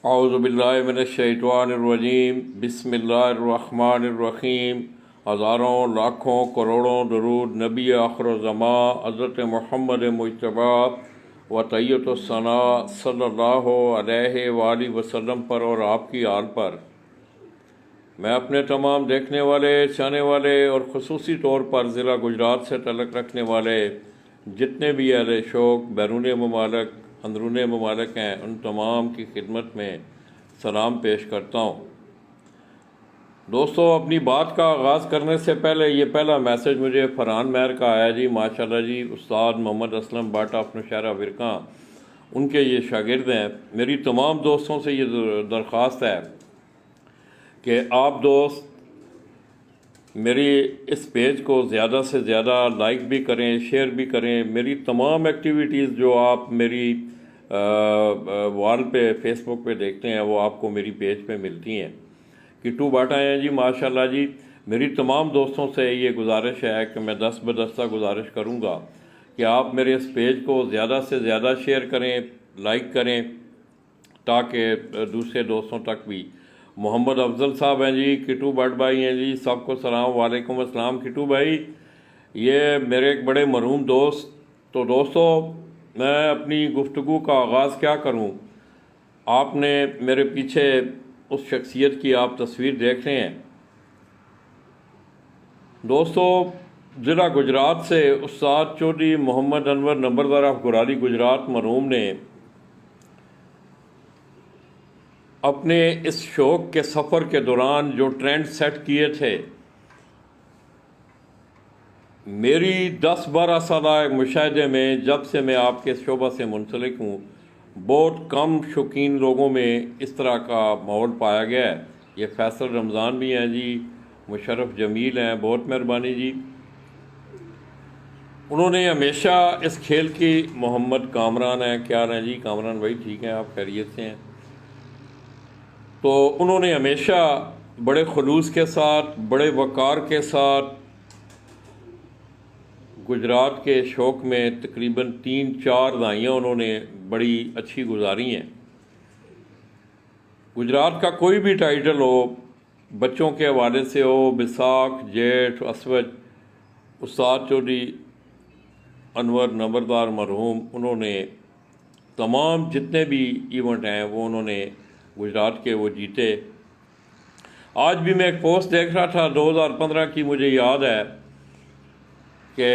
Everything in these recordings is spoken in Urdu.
اعوذ باللہ من الشیطان الرجیم بسم اللہ الرحمن الرحیم۔ ہزاروں لاکھوں کروڑوں درود نبی آخر الزمان حضرت محمد مجتبی و طیبۃ الثناء صلی اللہ علیہ وآلہ وسلم پر اور آپ کی آل پر۔ میں اپنے تمام دیکھنے والے، چاہنے والے اور خصوصی طور پر ضلع گجرات سے تعلق رکھنے والے جتنے بھی اہل شوق بیرون ممالک اندرون ممالک ہیں، ان تمام کی خدمت میں سلام پیش کرتا ہوں۔ دوستو، اپنی بات کا آغاز کرنے سے پہلے یہ پہلا میسج مجھے فرحان مہر کا آیا جی، ماشاءاللہ جی، استاد محمد اسلم بٹ آف نوشہرہ ورکاں ان کے یہ شاگرد ہیں۔ میری تمام دوستوں سے یہ درخواست ہے کہ آپ دوست میری اس پیج کو زیادہ سے زیادہ لائک بھی کریں، شیئر بھی کریں۔ میری تمام ایکٹیویٹیز جو آپ میری وال پہ فیس بک پہ دیکھتے ہیں وہ آپ کو میری پیج پہ ملتی ہیں۔ کٹو بٹ آئے ہیں جی، ماشاءاللہ جی۔ میری تمام دوستوں سے یہ گزارش ہے کہ میں دست بدستہ گزارش کروں گا کہ آپ میرے اس پیج کو زیادہ سے زیادہ شیئر کریں، لائک کریں، تاکہ دوسرے دوستوں تک بھی۔ محمد افضل صاحب ہیں جی، کٹو بٹ بھائی ہیں جی، سب کو سلام، وعلیکم السلام کٹو بھائی، یہ میرے ایک بڑے مرحوم دوست۔ تو دوستو، میں اپنی گفتگو کا آغاز کیا کروں، آپ نے میرے پیچھے اس شخصیت کی آپ تصویر دیکھ رہے ہیں۔ دوستو، ضلع گجرات سے استاد چودھری محمد انور نمبردار آف گرالی گجرات مرحوم نے اپنے اس شوق کے سفر کے دوران جو ٹرینڈ سیٹ کیے تھے، میری 10-12 سالہ مشاہدے میں جب سے میں آپ کے شعبہ سے منسلک ہوں، بہت کم شوقین لوگوں میں اس طرح کا ماحول پایا گیا ہے۔ یہ فیصل رمضان بھی ہیں جی، مشرف جمیل ہیں، بہت مہربانی جی۔ انہوں نے ہمیشہ اس کھیل کی، محمد کامران ہیں، کیا ہیں جی کامران بھائی، ٹھیک ہیں آپ، خیریت سے ہیں؟ تو انہوں نے ہمیشہ بڑے خلوص کے ساتھ، بڑے وقار کے ساتھ گجرات کے شوق میں تقریباً 3-4 دہائیاں انہوں نے بڑی اچھی گزاری ہیں۔ گجرات کا کوئی بھی ٹائٹل ہو، بچوں کے حوالے سے ہو، بیساکھ، جیٹھ، اسوج، استاد چودھری انور نمبردار مرحوم، انہوں نے تمام جتنے بھی ایونٹ ہیں وہ انہوں نے گجرات کے وہ جیتے۔ آج بھی میں ایک پوسٹ دیکھ رہا تھا 2015 کی، مجھے یاد ہے کہ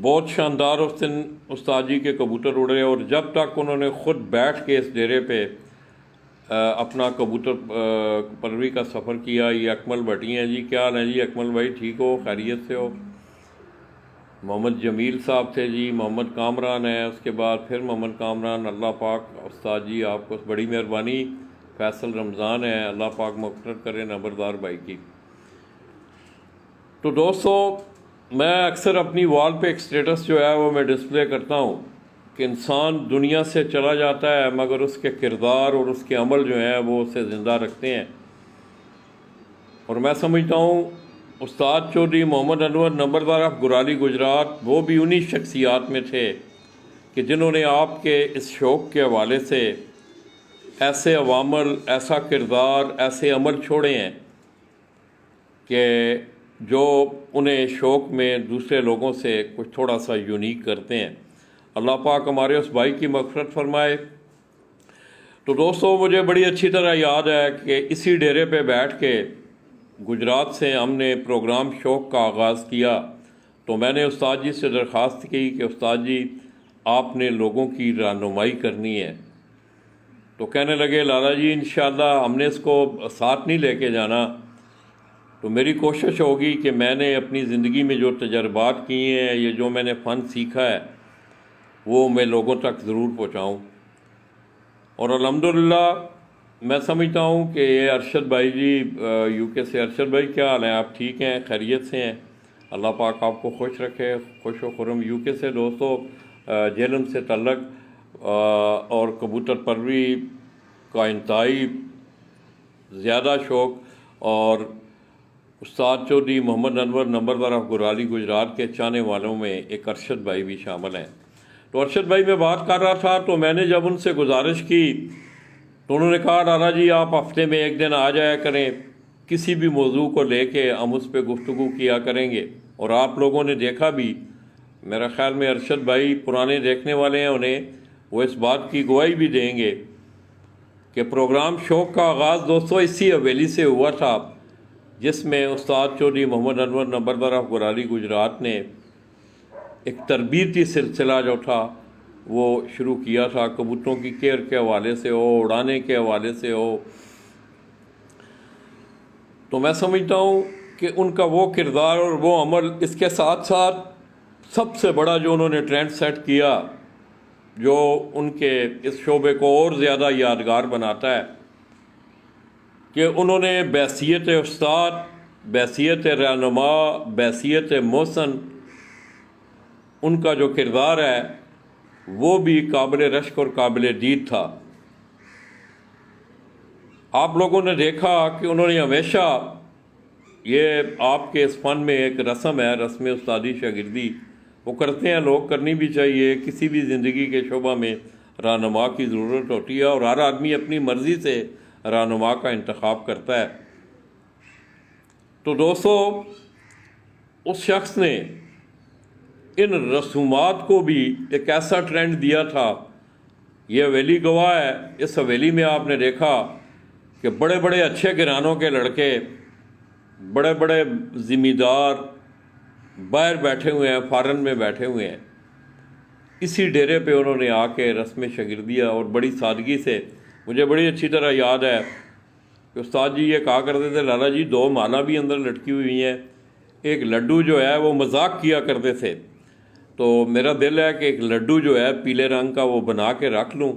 بہت شاندار اس دن استاد جی کے کبوتر اڑے، اور جب تک انہوں نے خود بیٹھ کے اس ڈیرے پہ اپنا کبوتر پروری کا سفر کیا۔ یہ اکمل بھٹی ہیں جی، کیا حال ہے جی اکمل بھائی، ٹھیک ہو، خیریت سے ہو؟ محمد جمیل صاحب تھے جی، محمد کامران ہیں، اس کے بعد پھر محمد کامران، اللہ پاک استاد جی آپ کو بڑی مہربانی۔ فیصل رمضان ہیں، اللہ پاک مغفرت کرے نمبردار بھائی کی۔ تو دوستو، میں اکثر اپنی وال پہ ایک سٹیٹس جو ہے وہ میں ڈسپلے کرتا ہوں کہ انسان دنیا سے چلا جاتا ہے مگر اس کے کردار اور اس کے عمل جو ہیں وہ اسے زندہ رکھتے ہیں۔ اور میں سمجھتا ہوں استاد چودھری محمد انور نمبردار آف گرالی گجرات وہ بھی انہی شخصیات میں تھے کہ جنہوں نے آپ کے اس شوق کے حوالے سے ایسے عوامل، ایسا کردار، ایسے عمل چھوڑے ہیں کہ جو انہیں شوق میں دوسرے لوگوں سے کچھ تھوڑا سا یونیک کرتے ہیں۔ اللہ پاک ہمارے اس بھائی کی مغفرت فرمائے۔ تو دوستو، مجھے بڑی اچھی طرح یاد ہے کہ اسی ڈیرے پہ بیٹھ کے گجرات سے ہم نے پروگرام شوق کا آغاز کیا۔ تو میں نے استاد جی سے درخواست کی کہ استاد جی آپ نے لوگوں کی رہنمائی کرنی ہے۔ تو کہنے لگے لالا جی انشاءاللہ ہم نے اس کو ساتھ نہیں لے کے جانا، تو میری کوشش ہوگی کہ میں نے اپنی زندگی میں جو تجربات کیے ہیں، یہ جو میں نے فن سیکھا ہے، وہ میں لوگوں تک ضرور پہنچاؤں۔ اور الحمدللہ میں سمجھتا ہوں کہ یہ ارشد بھائی جی یو کے سے، ارشد بھائی کیا حال ہیں، آپ ٹھیک ہیں، خیریت سے ہیں؟ اللہ پاک آپ کو خوش رکھے، خوش و خرم۔ یو کے سے دوستو جہلم سے تعلق اور کبوتر پروری کا انتہائی زیادہ شوق، اور استاد چودھری محمد انور نمبردار آف گرالی گجرات کے چاہنے والوں میں ایک ارشد بھائی بھی شامل ہیں۔ تو ارشد بھائی میں بات کر رہا تھا، تو میں نے جب ان سے گزارش کی تو انہوں نے کہا لالا جی آپ ہفتے میں ایک دن آ جایا کریں، کسی بھی موضوع کو لے کے ہم اس پہ گفتگو کیا کریں گے۔ اور آپ لوگوں نے دیکھا بھی، میرا خیال میں ارشد بھائی پرانے دیکھنے والے ہیں، انہیں وہ اس بات کی گواہی بھی دیں گے کہ پروگرام شوق کا آغاز دوستو اسی حویلی سے ہوا تھا جس میں استاد چودھری محمد انور نمبردار آف گرالی گجرات نے ایک تربیتی سلسلہ جو تھا وہ شروع کیا تھا، کبوتروں کی کیئر کے حوالے سے ہو، اڑانے کے حوالے سے ہو۔ تو میں سمجھتا ہوں کہ ان کا وہ کردار اور وہ عمل، اس کے ساتھ ساتھ سب سے بڑا جو انہوں نے ٹرینڈ سیٹ کیا، جو ان کے اس شعبے کو اور زیادہ یادگار بناتا ہے، کہ انہوں نے بحیثیت استاد، بحیثیت رہنما، بحیثیت محسن، ان کا جو کردار ہے وہ بھی قابل رشک اور قابل دید تھا۔ آپ لوگوں نے دیکھا کہ انہوں نے ہمیشہ، یہ آپ کے اس فن میں ایک رسم ہے، رسم استادی شاگردی، وہ کرتے ہیں لوگ، کرنی بھی چاہیے۔ کسی بھی زندگی کے شعبہ میں رہنما کی ضرورت ہوتی ہے اور ہر آدمی اپنی مرضی سے رہنما کا انتخاب کرتا ہے۔ تو دوستو اس شخص نے ان رسومات کو بھی ایک ایسا ٹرینڈ دیا تھا، یہ حویلی گواہ ہے۔ اس حویلی میں آپ نے دیکھا کہ بڑے بڑے اچھے گھرانوں کے لڑکے، بڑے بڑے زمیندار باہر بیٹھے ہوئے ہیں، فارن میں بیٹھے ہوئے ہیں۔ اسی ڈیرے پہ انہوں نے آ کے رسم شاگردیہ اور بڑی سادگی سے، مجھے بڑی اچھی طرح یاد ہے کہ استاد جی یہ کہا کرتے تھے لالا جی 2 مالا بھی اندر لٹکی ہوئی ہیں، ایک لڈو جو ہے وہ مذاق کیا کرتے تھے، تو میرا دل ہے کہ ایک لڈو جو ہے پیلے رنگ کا وہ بنا کے رکھ لوں،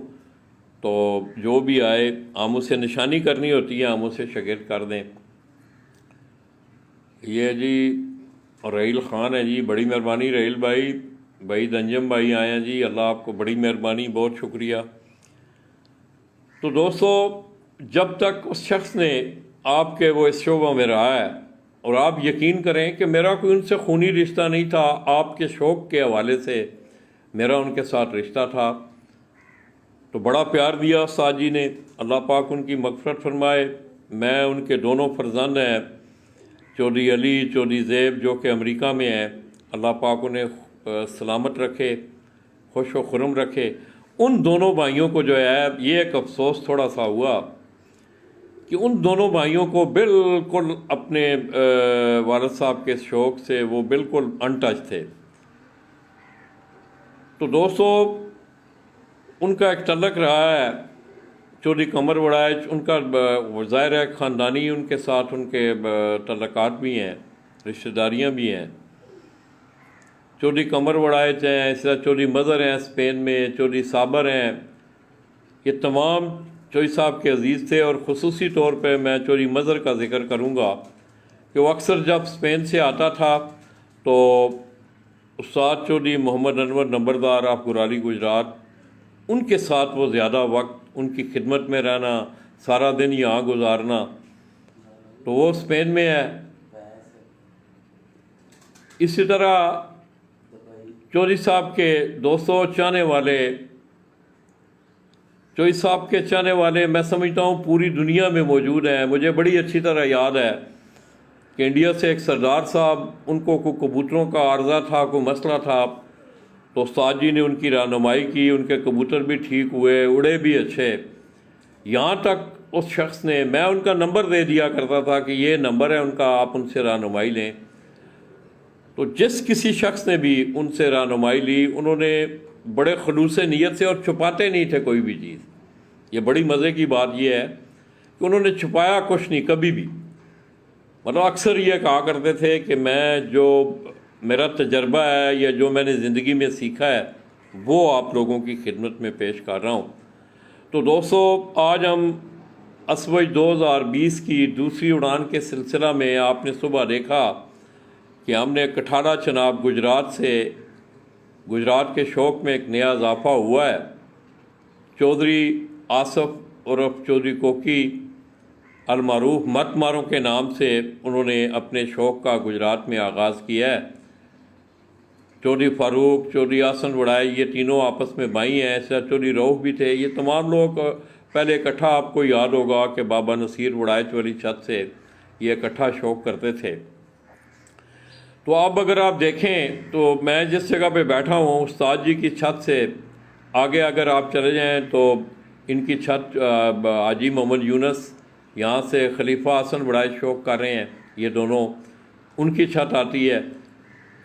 تو جو بھی آئے ہم اسے نشانی کرنی ہوتی ہے، ہم اسے شاگرد کر دیں۔ یہ جی رحیل خان ہے جی، بڑی مہربانی رحیل بھائی، بھائی دنجم بھائی آئے ہیں جی، اللہ آپ کو بڑی مہربانی، بہت شکریہ۔ تو دوستو جب تک اس شخص نے آپ کے وہ اس شعبہ میں رہا ہے، اور آپ یقین کریں کہ میرا کوئی ان سے خونی رشتہ نہیں تھا، آپ کے شوق کے حوالے سے میرا ان کے ساتھ رشتہ تھا، تو بڑا پیار دیا استاد جی نے، اللہ پاک ان کی مغفرت فرمائے۔ میں ان کے دونوں فرزند ہیں، چودھری علی، چودھری زیب، جو کہ امریکہ میں ہیں، اللہ پاک انہیں سلامت رکھے، خوش و خرم رکھے۔ ان دونوں بھائیوں کو جو ہے یہ ایک افسوس تھوڑا سا ہوا کہ ان دونوں بھائیوں کو بالکل اپنے والد صاحب کے شوق سے وہ بالکل ان ٹچ تھے۔ تو دوستو ان کا ایک تعلق رہا ہے چودھری قمر وڑائچ، ان کا ظاہر ہے خاندانی ان کے ساتھ ان کے تعلقات بھی ہیں، رشتہ داریاں بھی ہیں۔ چودھری قمر وڑائچ ہیں، اس طرح چودھری مظہر ہیں اسپین میں، چودھری صابر ہیں، یہ تمام چودھری صاحب کے عزیز تھے۔ اور خصوصی طور پہ میں چودھری مظہر کا ذکر کروں گا کہ وہ اکثر جب اسپین سے آتا تھا تو استاد چودھری محمد انور نمبردار آف گرالی گجرات، ان کے ساتھ وہ زیادہ وقت ان کی خدمت میں رہنا، سارا دن یہاں گزارنا، تو وہ اسپین میں ہے۔ اسی طرح چودھری صاحب کے دوستوں چاہنے والے، چودھری صاحب کے چاہنے والے میں سمجھتا ہوں پوری دنیا میں موجود ہیں۔ مجھے بڑی اچھی طرح یاد ہے کہ انڈیا سے ایک سردار صاحب، ان کو کوئی کبوتروں کا عارضہ تھا، کوئی مسئلہ تھا، تو استاد جی نے ان کی رہنمائی کی، ان کے کبوتر بھی ٹھیک ہوئے، اڑے بھی اچھے۔ یہاں تک اس شخص نے، میں ان کا نمبر دے دیا کرتا تھا کہ یہ نمبر ہے ان کا، آپ ان سے رہنمائی لیں۔ تو جس کسی شخص نے بھی ان سے رہنمائی لی، انہوں نے بڑے خلوص نیت سے، اور چھپاتے نہیں تھے کوئی بھی چیز۔ یہ بڑی مزے کی بات یہ ہے کہ انہوں نے چھپایا کچھ نہیں کبھی بھی، مطلب اکثر یہ کہا کرتے تھے کہ میں جو میرا تجربہ ہے یا جو میں نے زندگی میں سیکھا ہے وہ آپ لوگوں کی خدمت میں پیش کر رہا ہوں۔ تو دوستو آج ہم اسوج 2020 کی دوسری اڑان کے سلسلہ میں، آپ نے صبح دیکھا کہ ہم نے کٹھارہ چناب گجرات سے، گجرات کے شوق میں ایک نیا اضافہ ہوا ہے۔ چودھری آصف عرف چودھری کوکی المعروف مت ماروں کے نام سے انہوں نے اپنے شوق کا گجرات میں آغاز کیا ہے۔ چودھری فاروق، چودھری آسن وڑائی، یہ تینوں آپس میں بھائی ہیں، ایسا چودھری روف بھی تھے، یہ تمام لوگ پہلے اکٹھا آپ کو یاد ہوگا کہ بابا نصیر وڑائچ والی چھت سے یہ اکٹھا شوق کرتے تھے۔ تو اب اگر آپ دیکھیں تو میں جس جگہ پہ بیٹھا ہوں استاد جی کی چھت سے آگے اگر آپ چلے جائیں تو ان کی چھت حاجی محمد یونس یہاں سے خلیفہ حسن وڑائچ شوق کر رہے ہیں، یہ دونوں ان کی چھت آتی ہے۔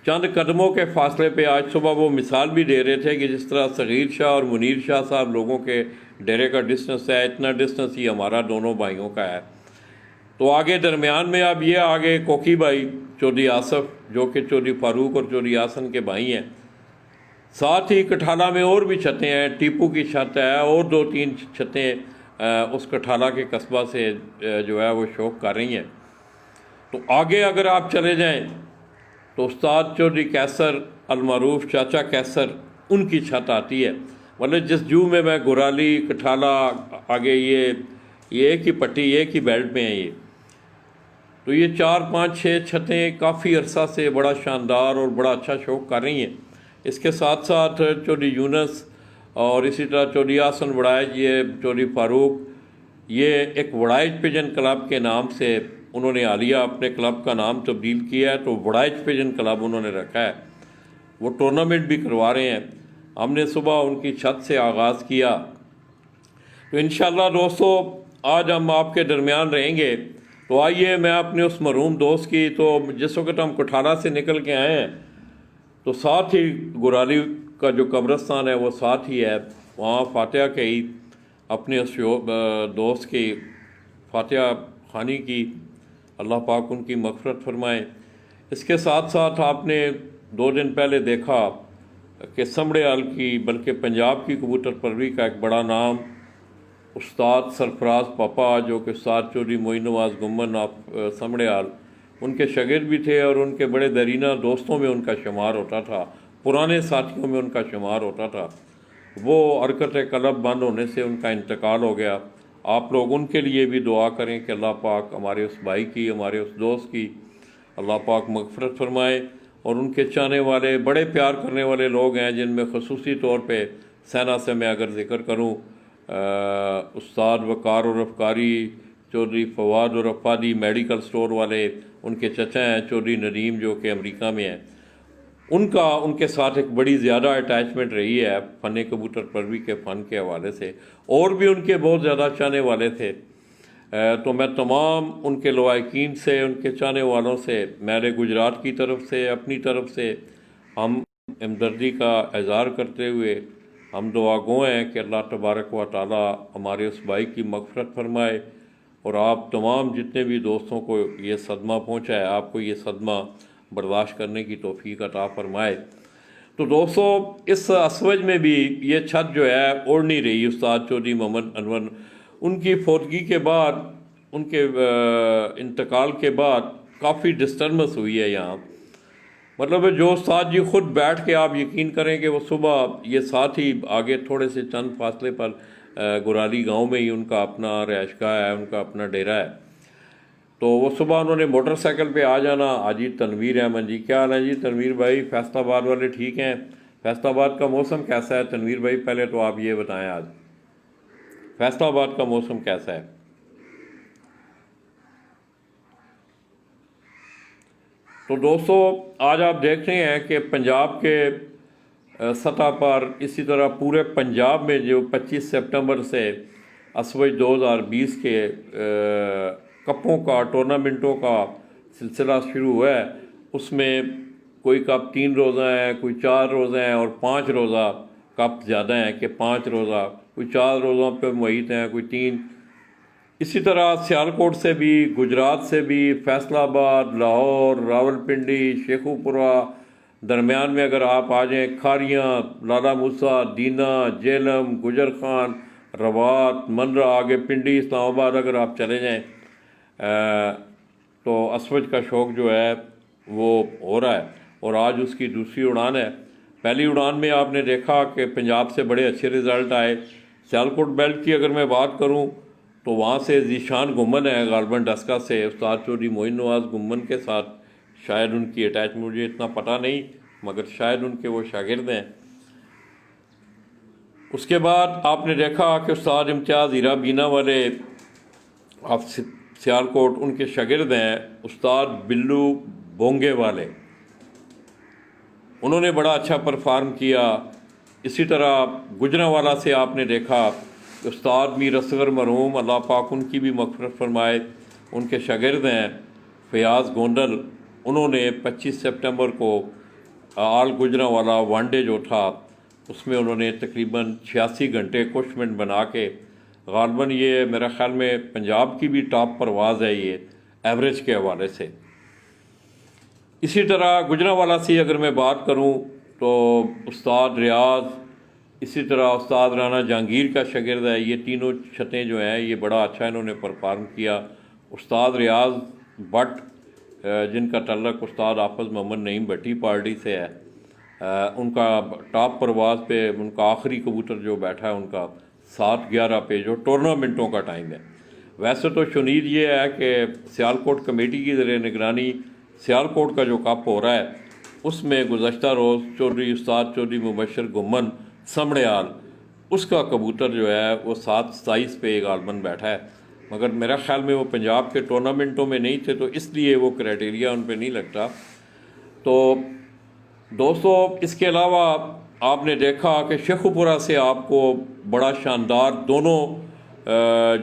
چند قدموں کے فاصلے پہ آج صبح وہ مثال بھی دے رہے تھے کہ جس طرح صغیر شاہ اور منیر شاہ صاحب لوگوں کے ڈیرے کا ڈسٹنس ہے، اتنا ڈسٹنس ہی ہمارا دونوں بھائیوں کا ہے۔ تو آگے درمیان میں اب یہ آگے کوکی بھائی چودھری آصف جو کہ چودھری فاروق اور چودھری حسن کے بھائی ہیں، ساتھ ہی کٹھالہ میں اور بھی چھتیں ہیں، ٹیپو کی چھت ہے اور 2-3 چھتیں اس کٹھالہ کے قصبہ سے جو ہے وہ شوق کر رہی ہیں۔ تو آگے اگر آپ چلے جائیں تو استاد چودھری کیسر المعروف چاچا کیسر ان کی چھت آتی ہے۔ مطلب جس جو میں گرالی کٹھالہ آگے یہ ایک ہی پٹی ایک ہی بیلٹ میں ہیں یہ، تو یہ 4-5-6 چھتیں کافی عرصہ سے بڑا شاندار اور بڑا اچھا شوق کر رہی ہیں۔ اس کے ساتھ ساتھ چودھری یونس اور اسی طرح چودھری حسن وڑائچ، یہ چودھری فاروق، یہ ایک وڑائچ پیجن کلب کے نام سے انہوں نے حالیہ اپنے کلب کا نام تبدیل کیا ہے، تو وڑائچ پیجن کلب انہوں نے رکھا ہے۔ وہ ٹورنامنٹ بھی کروا رہے ہیں۔ ہم نے صبح ان کی چھت سے آغاز کیا۔ تو انشاءاللہ دوستو آج ہم آپ کے درمیان رہیں گے۔ تو آئیے میں اپنے اس مرحوم دوست کی، تو جس وقت ہم کٹھالہ سے نکل کے آئے ہیں تو ساتھ ہی گرالی کا جو قبرستان ہے وہ ساتھ ہی ہے، وہاں فاتحہ کہی اپنے اس دوست کی فاتحہ خوانی کی، اللہ پاک ان کی مغفرت فرمائے۔ اس کے ساتھ ساتھ آپ نے 2 دن پہلے دیکھا کہ سمڑیال کی بلکہ پنجاب کی کبوتر پروری کا ایک بڑا نام استاد سرفراز پاپا، جو کہ استاد چودھری معین نواز گمن آف سمڑیال ان کے شاگرد بھی تھے اور ان کے بڑے درینہ دوستوں میں ان کا شمار ہوتا تھا، پرانے ساتھیوں میں ان کا شمار ہوتا تھا۔ وہ حرکت قلب بند ہونے سے ان کا انتقال ہو گیا۔ آپ لوگ ان کے لیے بھی دعا کریں کہ اللہ پاک ہمارے اس بھائی کی، ہمارے اس دوست کی اللہ پاک مغفرت فرمائے، اور ان کے چاہنے والے بڑے پیار کرنے والے لوگ ہیں جن میں خصوصی طور پہ سینا سے میں اگر ذکر کروں استاد وقار اور افکاری چودھری فواد اور افادی میڈیکل سٹور والے، ان کے چچا ہیں چودھری ندیم جو کہ امریکہ میں ہیں، ان کے ساتھ ایک بڑی زیادہ اٹیچمنٹ رہی ہے فن کبوتر پروری کے فن کے حوالے سے، اور بھی ان کے بہت زیادہ چاہنے والے تھے۔ تو میں تمام ان کے لوائقین سے، ان کے چاہنے والوں سے، میرے گجرات کی طرف سے، اپنی طرف سے ہم ہمدردی کا اظہار کرتے ہوئے ہم دعا گو ہیں کہ اللہ تبارک و تعالی ہمارے اس بھائی کی مغفرت فرمائے، اور آپ تمام جتنے بھی دوستوں کو یہ صدمہ پہنچا ہے آپ کو یہ صدمہ برداشت کرنے کی توفیق عطا فرمائے۔ تو دوستو اس اسوج میں بھی یہ چھت جو ہے اوڑ نہیں رہی۔ استاد چودھری محمد انور ان کی فوتگی کے بعد، ان کے انتقال کے بعد کافی ڈسٹربنس ہوئی ہے یہاں۔ مطلب جو استاد جی خود بیٹھ کے آپ یقین کریں کہ وہ صبح یہ ساتھ ہی آگے تھوڑے سے چند فاصلے پر گرالی گاؤں میں ہی ان کا اپنا رہائش گاہ ہے، ان کا اپنا ڈیرہ ہے، تو وہ صبح انہوں نے موٹر سائیکل پہ آ جانا۔ حاجی تنویر احمد جی، کیا حال ہے جی تنویر بھائی؟ فیصل آباد والے ٹھیک ہیں؟ فیصل آباد کا موسم کیسا ہے تنویر بھائی؟ پہلے تو آپ یہ بتائیں آج فیصل آباد کا موسم کیسا ہے؟ تو دوستو آج آپ دیکھ رہے ہیں کہ پنجاب کے سطح پر، اسی طرح پورے پنجاب میں جو 25 سپٹمبر سے اسوج 2020 کے کپوں کا، ٹورنامنٹوں کا سلسلہ شروع ہوا ہے، اس میں کوئی کپ 3 روزہ ہیں، کوئی 4 روزہ ہیں، اور 5 روزہ کپ زیادہ ہیں کہ 5 روزہ، کوئی 4 روزوں پہ محیط ہیں، کوئی 3۔ اسی طرح سیالکوٹ سے بھی، گجرات سے بھی، فیصل آباد، لاہور، راولپنڈی، شیخو پورہ، درمیان میں اگر آپ آ جائیں کھاریاں، لالا موسیٰ، دینا، جیلم، گجر خان، روات، منرا، آگے پنڈی، اسلام آباد اگر آپ چلے جائیں تو اسوج کا شوق جو ہے وہ ہو رہا ہے، اور آج اس کی دوسری اڑان ہے۔ پہلی اڑان میں آپ نے دیکھا کہ پنجاب سے بڑے اچھے رزلٹ آئے۔ سیالکوٹ بیلٹ کی اگر میں بات کروں تو وہاں سے ذیشان گمن ہے غالباً ڈسکا سے، استاد چودھری معین نواز گمن کے ساتھ شاید ان کی اٹیچمنٹ، مجھے اتنا پتہ نہیں، مگر شاید ان کے وہ شاگرد ہیں۔ اس کے بعد آپ نے دیکھا کہ استاد امتیاز ہیرا بینا والے آپ سیالکوٹ، ان کے شاگرد ہیں استاد بلو بونگے والے، انہوں نے بڑا اچھا پرفارم کیا۔ اسی طرح گجرانوالہ سے آپ نے دیکھا کہ استاد میر اصغر مرحوم، اللہ پاک ان کی بھی مغفرت فرمائے، ان کے شاگرد ہیں فیاض گونڈل، انہوں نے 25 سپٹمبر کو آل گجرانوالہ ون ڈے جو تھا اس میں انہوں نے تقریباً 86 گھنٹے کچھ منٹ بنا کے، غالباً یہ میرا خیال میں پنجاب کی بھی ٹاپ پرواز ہے یہ ایوریج کے حوالے سے۔ اسی طرح گجرانوالہ سے اگر میں بات کروں تو استاد ریاض، اسی طرح استاد رانا جہانگیر کا شاگرد ہے، یہ تینوں چھتیں جو ہیں یہ بڑا اچھا انہوں نے پرفارم کیا۔ استاد ریاض بٹ جن کا تعلق استاد حافظ محمد نعیم بھٹی پارٹی سے ہے، ان کا ٹاپ پرواز پہ ان کا آخری کبوتر جو بیٹھا ہے ان کا 7/11 پہ جو ٹورنامنٹوں کا ٹائم ہے۔ ویسے تو شنید یہ ہے کہ سیالکوٹ کمیٹی کی زیر نگرانی سیالکوٹ کا جو کپ ہو رہا ہے اس میں گزشتہ روز چودھری استاد چودھری مبشر گمن سمڑیال، اس کا کبوتر جو ہے وہ 7/27 پہ غالباً بیٹھا ہے، مگر میرا خیال میں وہ پنجاب کے ٹورنامنٹوں میں نہیں تھے تو اس لیے وہ کرائٹیریا ان پہ نہیں لگتا۔ تو دوستو اس کے علاوہ آپ نے دیکھا کہ شیخوپورہ سے آپ کو بڑا شاندار دونوں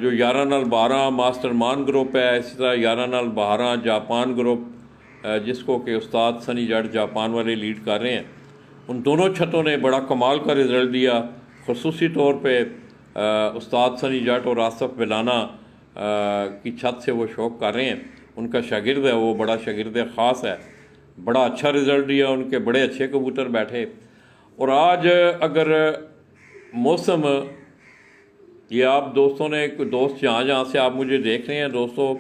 جو 11x12 ماسٹر مان گروپ ہے، اسی طرح 11x12 جاپان گروپ جس کو کہ استاد سنی جٹ جاپان والے لیڈ کر رہے ہیں، ان دونوں چھتوں نے بڑا کمال کا رزلٹ دیا۔ خصوصی طور پہ استاد سنی جٹ اور آصف ویلانا کی چھت سے وہ شوق کر رہے ہیں، ان کا شاگرد ہے، وہ بڑا شاگرد خاص ہے، بڑا اچھا رزلٹ دیا، ان کے بڑے اچھے کبوتر بیٹھے۔ اور آج اگر موسم یہ آپ دوستوں نے دوست جہاں جہاں سے آپ مجھے دیکھ رہے ہیں دوستوں،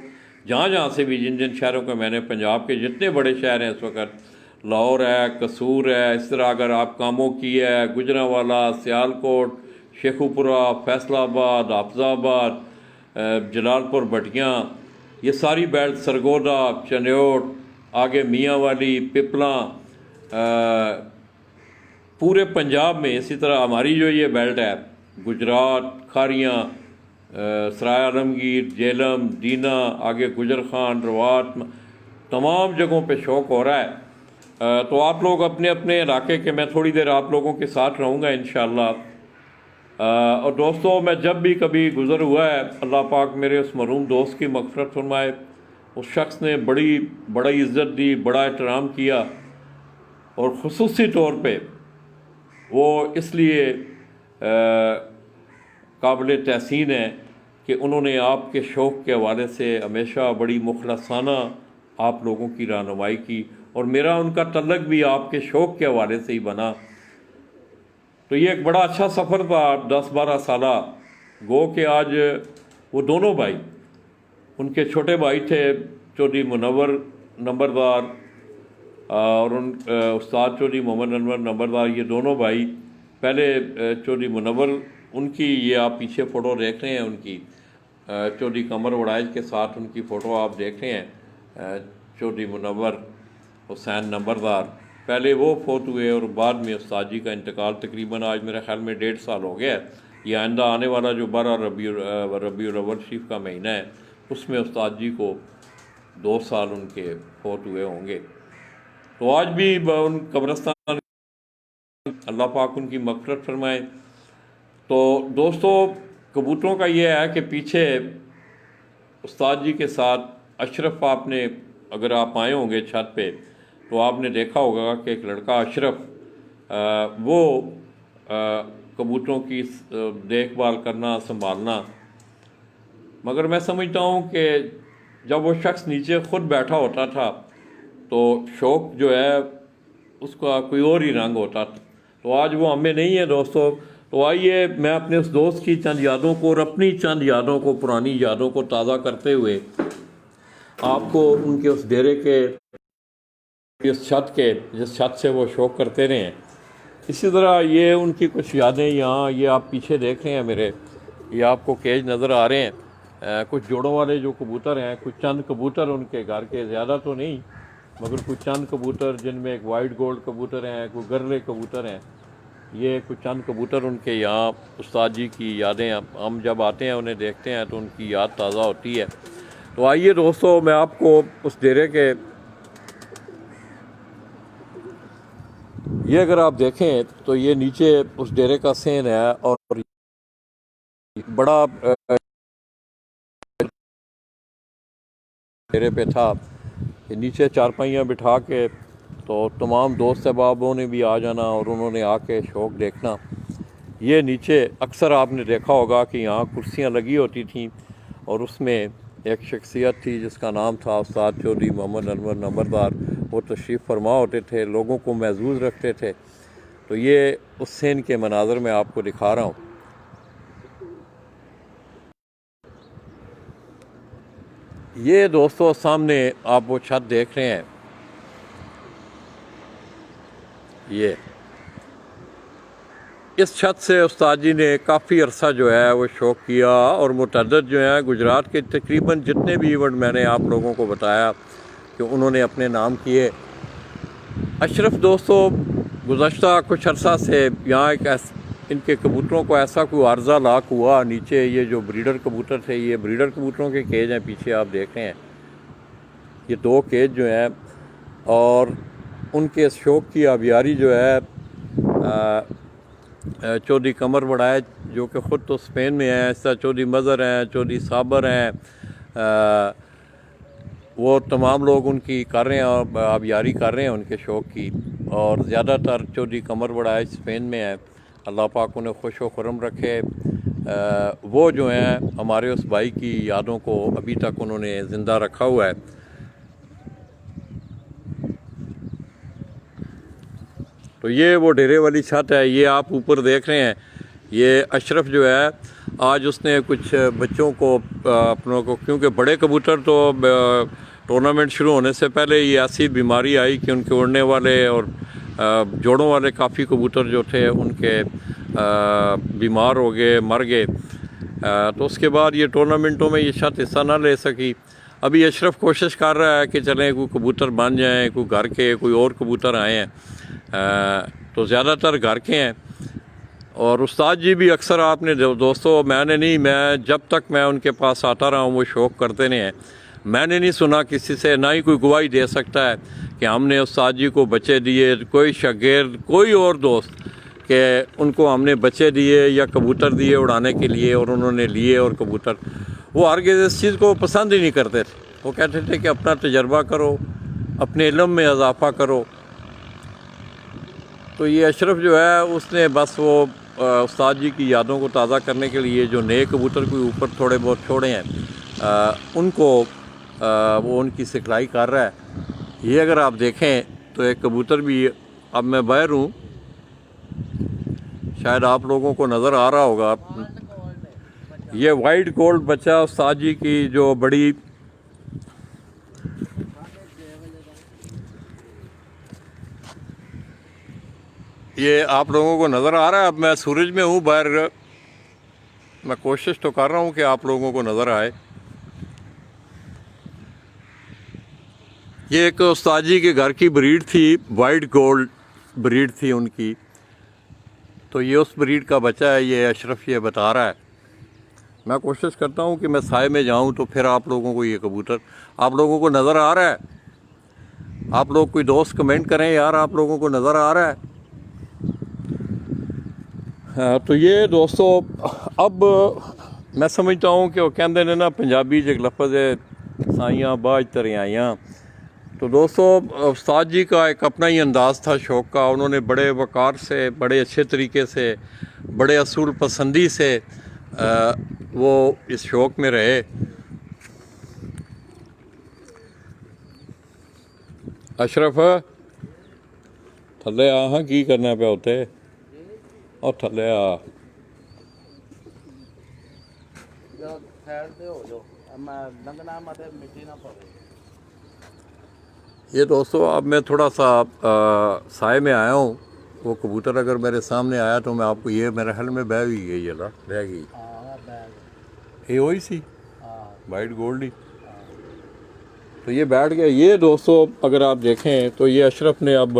جہاں جہاں سے بھی جن جن شہروں کا میں نے پنجاب کے جتنے بڑے شہر ہیں اس وقت، لاہور ہے، قصور ہے، اس طرح اگر آپ کاموں کی ہے، گجرانوالہ، سیالکوٹ، شیخوپورہ، فیصل آباد، حافظ آباد، جلال پور بٹیاں، یہ ساری بیلٹ، سرگودا، چنیوٹ، آگے میاں والی، پپلاں، پورے پنجاب میں، اسی طرح ہماری جو یہ بیلٹ ہے گجرات، کھاریاں، سرائے عالمگیر، جیلم، دینا، آگے گجر خان، روات، تمام جگہوں پہ شوق ہو رہا ہے۔ تو آپ لوگ اپنے اپنے علاقے کے، میں تھوڑی دیر آپ لوگوں کے ساتھ رہوں گا انشاءاللہ۔ اور دوستوں میں جب بھی کبھی گزر ہوا ہے، اللہ پاک میرے اس مرحوم دوست کی مغفرت فرمائے، اس شخص نے بڑی عزت دی، بڑا احترام کیا، اور خصوصی طور پہ وہ اس لیے قابل تحسین ہے کہ انہوں نے آپ کے شوق کے حوالے سے ہمیشہ بڑی مخلصانہ آپ لوگوں کی رہنمائی کی، اور میرا ان کا تعلق بھی آپ کے شوق کے حوالے سے ہی بنا۔ تو یہ ایک بڑا اچھا سفر تھا 10-12 سالہ، گو کہ آج وہ دونوں بھائی، ان کے چھوٹے بھائی تھے چودھری منور نمبردار اور استاد چودھری محمد انور نمبردار، یہ دونوں بھائی، پہلے چودھری منور، ان کی یہ آپ پیچھے فوٹو دیکھ رہے ہیں ان کی، چودھری قمر وڑائج کے ساتھ ان کی فوٹو آپ دیکھ رہے ہیں، چودھری منور حسین نمبردار، پہلے وہ فوت ہوئے اور بعد میں استاد جی کا انتقال تقریباً آج میرے خیال میں 1.5 سال ہو گیا ہے۔ یہ آئندہ آنے والا جو 12 ربیع الاول شریف کا مہینہ ہے اس میں استاد جی کو 2 سال ان کے فوت ہوئے ہوں گے۔ تو آج بھی ان قبرستان، اللہ پاک ان کی مغفرت فرمائے۔ تو دوستو کبوتروں کا یہ ہے کہ پیچھے استاد جی کے ساتھ اشرف، آپ نے اگر آپ آئے ہوں گے چھت پہ تو آپ نے دیکھا ہوگا کہ ایک لڑکا اشرف، وہ کبوتروں کی دیکھ بھال کرنا، سنبھالنا، مگر میں سمجھتا ہوں کہ جب وہ شخص نیچے خود بیٹھا ہوتا تھا تو شوق جو ہے اس کا کوئی اور ہی رنگ ہوتا تھا۔ تو آج وہ ہمیں نہیں ہے دوستو۔ تو آئیے میں اپنے اس دوست کی چند یادوں کو اور اپنی چند یادوں کو، پرانی یادوں کو تازہ کرتے ہوئے آپ کو ان کے اس ڈیرے کے، اس چھت کے، جس چھت سے وہ شوق کرتے رہے ہیں، اسی طرح یہ ان کی کچھ یادیں یہاں، یہ آپ پیچھے دیکھ رہے ہیں میرے، یہ آپ کو کیج نظر آ رہے ہیں، کچھ جوڑوں والے جو کبوتر ہیں، کچھ چند کبوتر ان کے گھر کے، زیادہ تو نہیں مگر کچھ چند کبوتر، جن میں ایک وائٹ گولڈ کبوتر ہیں، کوئی گرلے کبوتر ہیں، یہ کچھ چند کبوتر ان کے یہاں استاد جی کی یادیں، ہم جب آتے ہیں انہیں دیکھتے ہیں تو ان کی یاد تازہ ہوتی ہے۔ تو آئیے دوستو، میں آپ کو اس ڈیرے کے، یہ اگر آپ دیکھیں تو یہ نیچے اس ڈیرے کا سین ہے، اور بڑا ڈیرے پہ تھا کہ نیچے چارپائیاں بٹھا کے تو تمام دوست احبابوں نے بھی آ جانا اور انہوں نے آ کے شوق دیکھنا۔ یہ نیچے اکثر آپ نے دیکھا ہوگا کہ یہاں کرسیاں لگی ہوتی تھیں، اور اس میں ایک شخصیت تھی جس کا نام تھا استاد چودھری محمد انور نمبردار۔ وہ تشریف فرما ہوتے تھے، لوگوں کو محظوظ رکھتے تھے۔ تو یہ اس سین کے مناظر میں آپ کو دکھا رہا ہوں۔ یہ دوستو سامنے آپ وہ چھت دیکھ رہے ہیں، یہ اس چھت سے استاد جی نے کافی عرصہ جو ہے وہ شوق کیا، اور متعدد جو ہیں گجرات کے تقریباً جتنے بھی ایونٹ میں نے آپ لوگوں کو بتایا کہ انہوں نے اپنے نام کیے۔ اشرف دوستو گزشتہ کچھ عرصہ سے یہاں ان کے کبوتروں کو ایسا کوئی عارضہ لاحق ہوا، نیچے یہ جو بریڈر کبوتر تھے، یہ بریڈر کبوتروں کے کیج ہیں، پیچھے آپ دیکھ رہے ہیں یہ 2 کیج جو ہیں، اور ان کے شوق کی آبیاری جو ہے چودھری قمر بڑائے، جو کہ خود تو اسپین میں ہیں، اس طرح چودھری مظہر ہیں، چودھری صابر ہیں، وہ تمام لوگ ان کی کر رہے ہیں اور آبیاری کر رہے ہیں ان کے شوق کی، اور زیادہ تر چودھری قمر بڑائے اسپین میں ہیں۔ اللہ پاک انہیں خوش و خرم رکھے۔ وہ جو ہیں ہمارے اس بھائی کی یادوں کو ابھی تک انہوں نے زندہ رکھا ہوا ہے۔ تو یہ وہ ڈیرے والی چھت ہے، یہ آپ اوپر دیکھ رہے ہیں۔ یہ اشرف جو ہے آج اس نے کچھ بچوں کو اپنوں کو، کیونکہ بڑے کبوتر تو ٹورنامنٹ شروع ہونے سے پہلے یہ ایسی بیماری آئی کہ ان کے اڑنے والے اور جوڑوں والے کافی کبوتر جو تھے ان کے بیمار ہو گئے، مر گئے۔ تو اس کے بعد یہ ٹورنامنٹوں میں یہ چھت حصہ نہ لے سکی۔ ابھی اشرف کوشش کر رہا ہے کہ چلیں کوئی کبوتر بن جائیں، کوئی گھر کے کوئی اور کبوتر آئے ہیں، تو زیادہ تر گھر کے ہیں۔ اور استاد جی بھی اکثر آپ نے دوستو، میں جب تک میں ان کے پاس آتا رہا ہوں وہ شوق کرتے نہیں ہیں، میں نے نہیں سنا کسی سے، نہ ہی کوئی گواہی دے سکتا ہے کہ ہم نے استاد جی کو بچے دیے، کوئی شاگرد کوئی اور دوست کہ ان کو ہم نے بچے دیے یا کبوتر دیے اڑانے کے لیے اور انہوں نے لیے اور کبوتر، وہ ہرگز اس چیز کو پسند ہی نہیں کرتے تھے۔ وہ کہتے تھے کہ اپنا تجربہ کرو، اپنے علم میں اضافہ کرو۔ تو یہ اشرف جو ہے اس نے بس وہ استاد جی کی یادوں کو تازہ کرنے کے لیے جو نئے کبوتر کوئی اوپر تھوڑے بہت چھوڑے ہیں ان کو وہ ان کی سکھلائی کر رہا ہے۔ یہ اگر آپ دیکھیں تو ایک کبوتر بھی، اب میں باہر ہوں، شاید آپ لوگوں کو نظر آ رہا ہوگا، یہ وائٹ گولڈ بچہ استاد جی کی جو بڑی یہ آپ لوگوں کو نظر آ رہا ہے۔ اب میں سورج میں ہوں باہر، میں کوشش تو کر رہا ہوں کہ آپ لوگوں کو نظر آئے۔ یہ ایک استاد جی کے گھر کی بریڈ تھی، وائٹ گولڈ بریڈ تھی ان کی، تو یہ اس بریڈ کا بچہ ہے۔ یہ اشرف یہ بتا رہا ہے۔ میں کوشش کرتا ہوں کہ میں سائے میں جاؤں تو پھر آپ لوگوں کو یہ کبوتر آپ لوگوں کو نظر آ رہا ہے۔ آپ لوگ کوئی دوست کمنٹ کریں یار، آپ لوگوں کو نظر آ رہا ہے؟ تو یہ دوستو اب میں سمجھتا ہوں کہ وہ کہندے نے نا پنجابی ایک لفظ ہے سائیاں باج تریائیاں۔ تو دوستو استاد جی کا ایک اپنا ہی انداز تھا شوق کا، انہوں نے بڑے وقار سے، بڑے اچھے طریقے سے، بڑے اصول پسندی سے وہ اس شوق میں رہے۔ اشرف تھلے آ، ہاں کی کرنا پیا ہوتے اور تھلے آ۔ یہ دوستو اب میں تھوڑا سا سائے میں آیا ہوں، وہ کبوتر اگر میرے سامنے آیا تو میں آپ کو، یہ میرے حل میں بہ بھی گئی ہے، بہ گئی یہ وہی سی وائٹ گولڈ ہی، تو یہ بیٹھ گیا۔ یہ دوستو اگر آپ دیکھیں تو یہ اشرف نے اب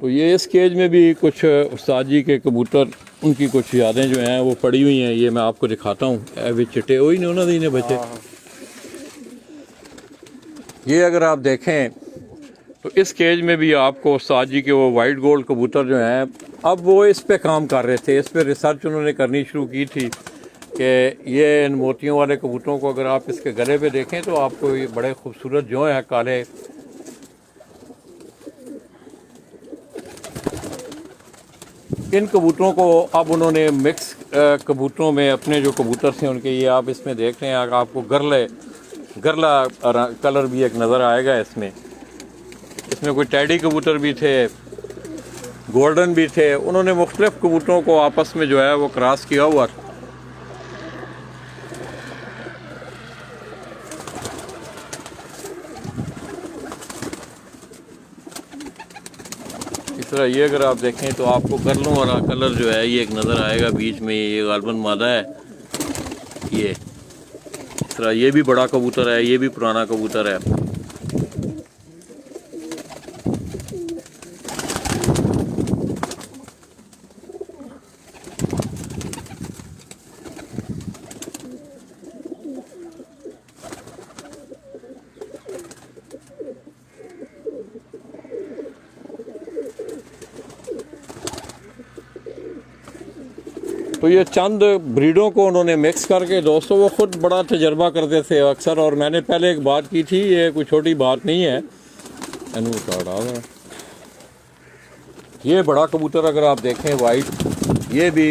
تو یہ اس کیج میں بھی کچھ استاد جی کے کبوتر ان کی کچھ یادیں جو ہیں وہ پڑی ہوئی ہیں. یہ میں آپ کو دکھاتا ہوں. وہ چٹے وہی نہیں انہوں نے بچے. یہ اگر آپ دیکھیں تو اس کیج میں بھی آپ کو استاد جی کے وہ وائٹ گولڈ کبوتر جو ہیں اب وہ اس پہ کام کر رہے تھے. اس پہ ریسرچ انہوں نے کرنی شروع کی تھی کہ یہ ان موتیوں والے کبوتروں کو اگر آپ اس کے گلے پہ دیکھیں تو آپ کو یہ بڑے خوبصورت جو ہیں کالے ان کبوتروں کو اب انہوں نے مکس کبوتروں میں اپنے جو کبوتر تھے ان کے یہ آپ اس میں دیکھ رہے ہیں. آپ کو گرلا کلر بھی ایک نظر آئے گا اس میں. اس میں کوئی ٹیڈی کبوتر بھی تھے, گولڈن بھی تھے. انہوں نے مختلف کبوتروں کو آپس میں جو ہے وہ کراس کیا ہوا تھا. اس طرح یہ اگر آپ دیکھیں تو آپ کو گرلوں والا کلر جو ہے یہ ایک نظر آئے گا بیچ میں. یہ غالباً مادہ ہے. یہ اس طرح یہ بھی بڑا کبوتر ہے, یہ بھی پرانا کبوتر ہے. تو یہ چند بریڈوں کو انہوں نے مکس کر کے دوستوں وہ خود بڑا تجربہ کرتے تھے اکثر. اور میں نے پہلے ایک بات کی تھی, یہ کوئی چھوٹی بات نہیں ہے. یہ بڑا کبوتر اگر آپ دیکھیں وائٹ, یہ بھی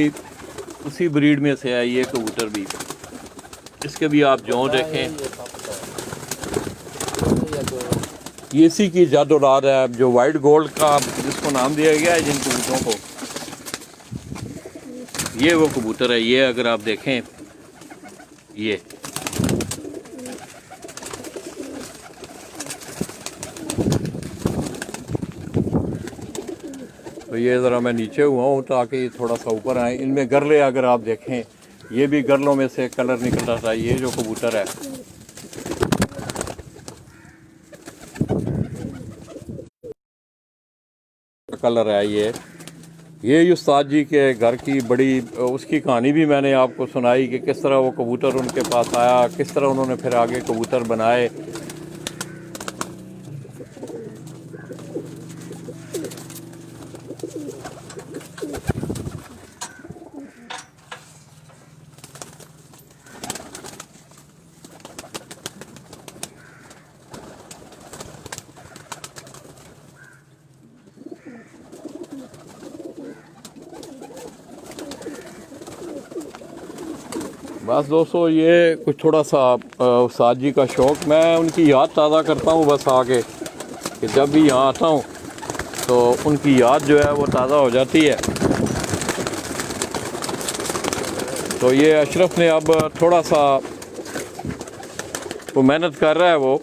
اسی بریڈ میں سے ہے. یہ کبوتر بھی اس کے بھی آپ جوں دیکھیں یہ اسی کی جد اولاد ہے جو وائٹ گولڈ کا جس کو نام دیا گیا ہے جن کبوتروں کو. یہ وہ کبوتر ہے. یہ اگر آپ دیکھیں یہ تو یہ ذرا میں نیچے ہوا ہوں تاکہ تھوڑا سا اوپر آئیں. ان میں گرلے اگر آپ دیکھیں یہ بھی گرلوں میں سے کلر نکلتا تھا. یہ جو کبوتر ہے کلر ہے. یہ استاد جی کے گھر کی بڑی اس کی کہانی بھی میں نے آپ کو سنائی کہ کس طرح وہ کبوتر ان کے پاس آیا, کس طرح انہوں نے پھر آگے کبوتر بنائے. بس دوستو یہ کچھ تھوڑا سا استاد جی کا شوق, میں ان کی یاد تازہ کرتا ہوں بس آگے کہ جب بھی یہاں آتا ہوں تو ان کی یاد جو ہے وہ تازہ ہو جاتی ہے. تو یہ اشرف نے اب تھوڑا سا وہ محنت کر رہا ہے. وہ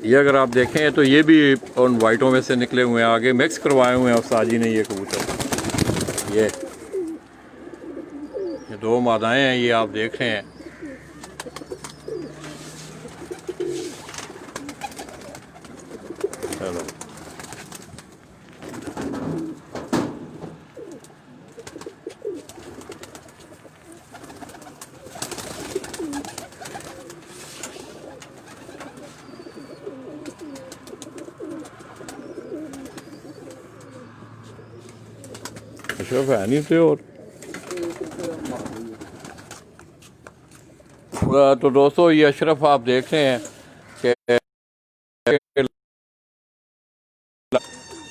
یہ اگر آپ دیکھیں تو یہ بھی ان وائٹوں میں سے نکلے ہوئے ہیں, آگے مکس کروائے ہوئے ہیں استاد جی نے. یہ کبوتر یہ دو مادائیں ہیں, یہ آپ دیکھ رہے ہیں. چلو اشرف ہے نہیں تھے. اور تو دوستو یہ اشرف آپ دیکھ رہے ہیں کہ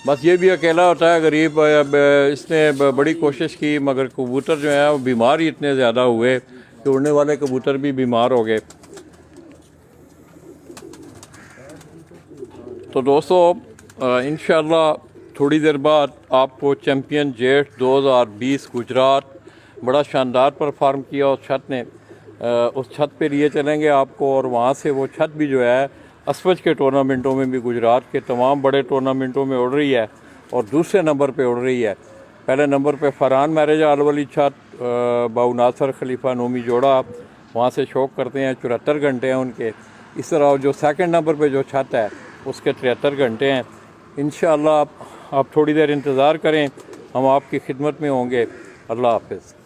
بس یہ بھی اکیلا ہوتا ہے غریب. اس نے بڑی کوشش کی مگر کبوتر جو ہیں وہ بیمار ہی اتنے زیادہ ہوئے کہ اڑنے والے کبوتر بھی بیمار ہو گئے. تو دوستو انشاءاللہ تھوڑی دیر بعد آپ کو چیمپئن جیٹ 2020 گجرات بڑا شاندار پرفارم کیا اس چھت نے. اس چھت پہ لیے چلیں گے آپ کو, اور وہاں سے وہ چھت بھی جو ہے اسوج کے ٹورنامنٹوں میں بھی, گجرات کے تمام بڑے ٹورنامنٹوں میں اڑ رہی ہے اور دوسرے نمبر پہ اڑ رہی ہے. پہلے نمبر پہ فرحان میرج ہال والی چھت, باؤ ناصر خلیفہ نومی جوڑا وہاں سے شوق کرتے ہیں, 74 گھنٹے ہیں ان کے. اس طرح جو سیکنڈ نمبر پہ جو چھت ہے اس کے 73 گھنٹے ہیں. انشاءاللہ آپ تھوڑی دیر انتظار کریں، ہم آپ کی خدمت میں ہوں گے۔ اللہ حافظ۔